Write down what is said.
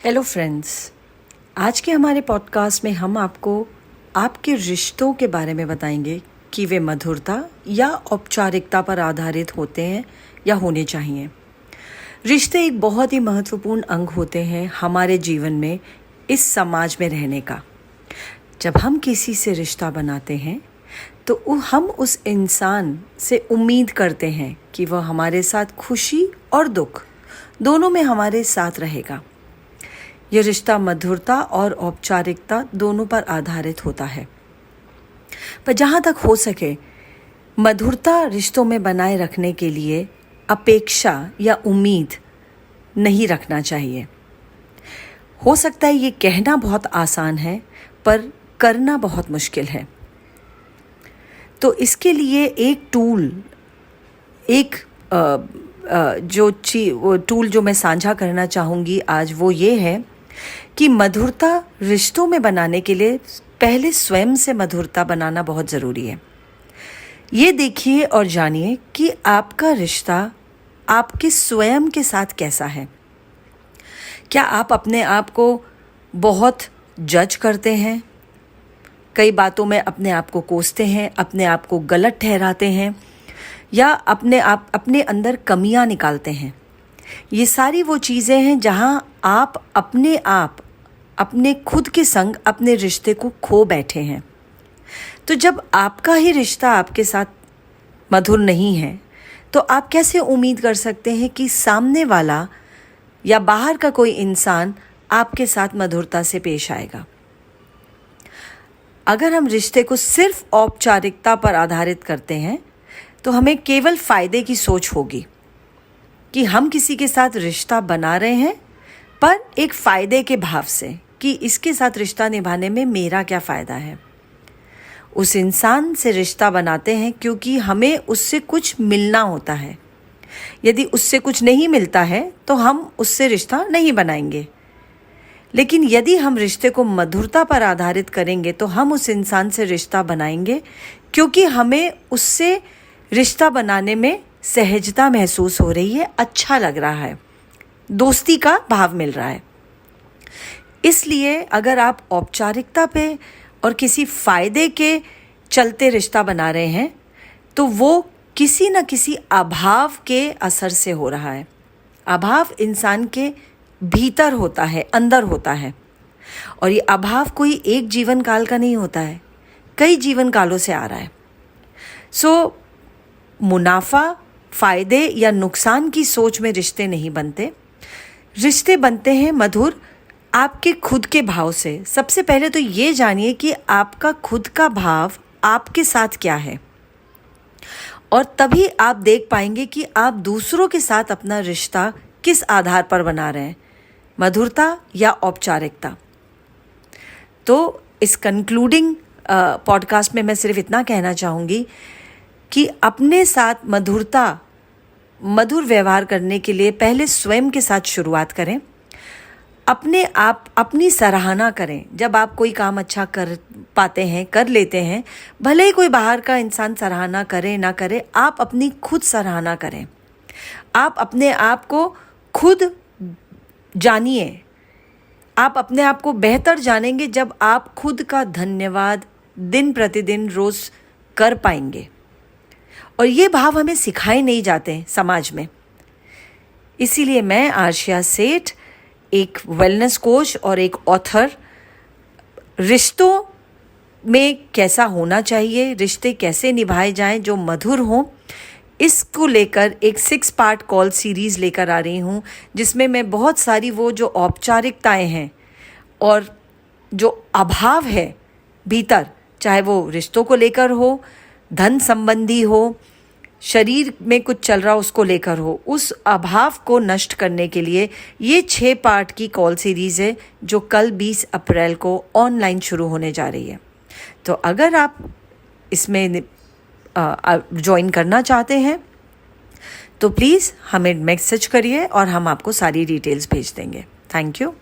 Hello friends, आज के हमारे पॉडकास्ट में हम आपको आपके रिश्तों के बारे में बताएंगे कि वे मधुरता या औपचारिकता पर आधारित होते हैं या होने चाहिए। रिश्ते एक बहुत ही महत्वपूर्ण अंग होते हैं हमारे जीवन में, इस समाज में रहने का। जब हम किसी से रिश्ता बनाते हैं तो हम उस इंसान से उम्मीद करते हैं कि वह हमारे साथ खुशी और दुख दोनों में हमारे साथ रहेगा। यह रिश्ता मधुरता और औपचारिकता दोनों पर आधारित होता है, पर जहाँ तक हो सके मधुरता रिश्तों में बनाए रखने के लिए अपेक्षा या उम्मीद नहीं रखना चाहिए। हो सकता है ये कहना बहुत आसान है पर करना बहुत मुश्किल है। तो इसके लिए एक टूल जो मैं साझा करना चाहूँगी आज वो ये है कि मधुरता रिश्तों में बनाने के लिए पहले स्वयं से मधुरता बनाना बहुत ज़रूरी है। ये देखिए और जानिए कि आपका रिश्ता आपके स्वयं के साथ कैसा है। क्या आप अपने आप को बहुत जज करते हैं? कई बातों में अपने आप को कोसते हैं, अपने आप को गलत ठहराते हैं या अपने अंदर कमियां निकालते हैं। ये सारी वो चीज़ें हैं जहां आप अपने खुद के संग अपने रिश्ते को खो बैठे हैं। तो जब आपका ही रिश्ता आपके साथ मधुर नहीं है तो आप कैसे उम्मीद कर सकते हैं कि सामने वाला या बाहर का कोई इंसान आपके साथ मधुरता से पेश आएगा। अगर हम रिश्ते को सिर्फ औपचारिकता पर आधारित करते हैं तो हमें केवल फ़ायदे की सोच होगी कि हम किसी के साथ रिश्ता बना रहे हैं पर एक फ़ायदे के भाव से कि इसके साथ रिश्ता निभाने में मेरा क्या फ़ायदा है। उस इंसान से रिश्ता बनाते हैं क्योंकि हमें उससे कुछ मिलना होता है। यदि उससे कुछ नहीं मिलता है तो हम उससे रिश्ता नहीं बनाएंगे। लेकिन यदि हम रिश्ते को मधुरता पर आधारित करेंगे तो हम उस इंसान से रिश्ता बनाएंगे क्योंकि हमें उससे रिश्ता बनाने में सहजता महसूस हो रही है, अच्छा लग रहा है, दोस्ती का भाव मिल रहा है। इसलिए अगर आप औपचारिकता पे और किसी फ़ायदे के चलते रिश्ता बना रहे हैं तो वो किसी न किसी अभाव के असर से हो रहा है। अभाव इंसान के भीतर होता है, अंदर होता है, और ये अभाव कोई एक जीवन काल का नहीं होता है, कई जीवन कालों से आ रहा है। सो मुनाफा, फ़ायदे या नुकसान की सोच में रिश्ते नहीं बनते। रिश्ते बनते हैं मधुर आपके खुद के भाव से। सबसे पहले तो ये जानिए कि आपका खुद का भाव आपके साथ क्या है, और तभी आप देख पाएंगे कि आप दूसरों के साथ अपना रिश्ता किस आधार पर बना रहे हैं, मधुरता या औपचारिकता। तो इस कंक्लूडिंग पॉडकास्ट में मैं सिर्फ इतना कहना चाहूँगी कि अपने साथ मधुर व्यवहार करने के लिए पहले स्वयं के साथ शुरुआत करें। अपनी सराहना करें। जब आप कोई काम अच्छा कर पाते हैं, कर लेते हैं, भले ही कोई बाहर का इंसान सराहना करे ना करे, आप अपनी खुद सराहना करें। आप अपने आप को खुद जानिए। आप अपने आप को बेहतर जानेंगे जब आप खुद का धन्यवाद दिन प्रतिदिन रोज़ कर पाएंगे। और ये भाव हमें सिखाए नहीं जाते समाज में। इसीलिए मैं आर्शिया सेठ, एक वेलनेस कोच और एक ऑथर, रिश्तों में कैसा होना चाहिए, रिश्ते कैसे निभाए जाएं जो मधुर हों, इसको लेकर एक 6 पार्ट कॉल सीरीज़ लेकर आ रही हूँ, जिसमें मैं बहुत सारी वो जो औपचारिकताएं हैं और जो अभाव है भीतर, चाहे वो रिश्तों को लेकर हो, धन संबंधी हो, शरीर में कुछ चल रहा उसको लेकर हो, उस अभाव को नष्ट करने के लिए ये 6 पार्ट की कॉल सीरीज़ है जो कल 20 अप्रैल को ऑनलाइन शुरू होने जा रही है। तो अगर आप इसमें ज्वाइन करना चाहते हैं तो प्लीज़ हमें मैसेज करिए और हम आपको सारी डिटेल्स भेज देंगे। Thank you.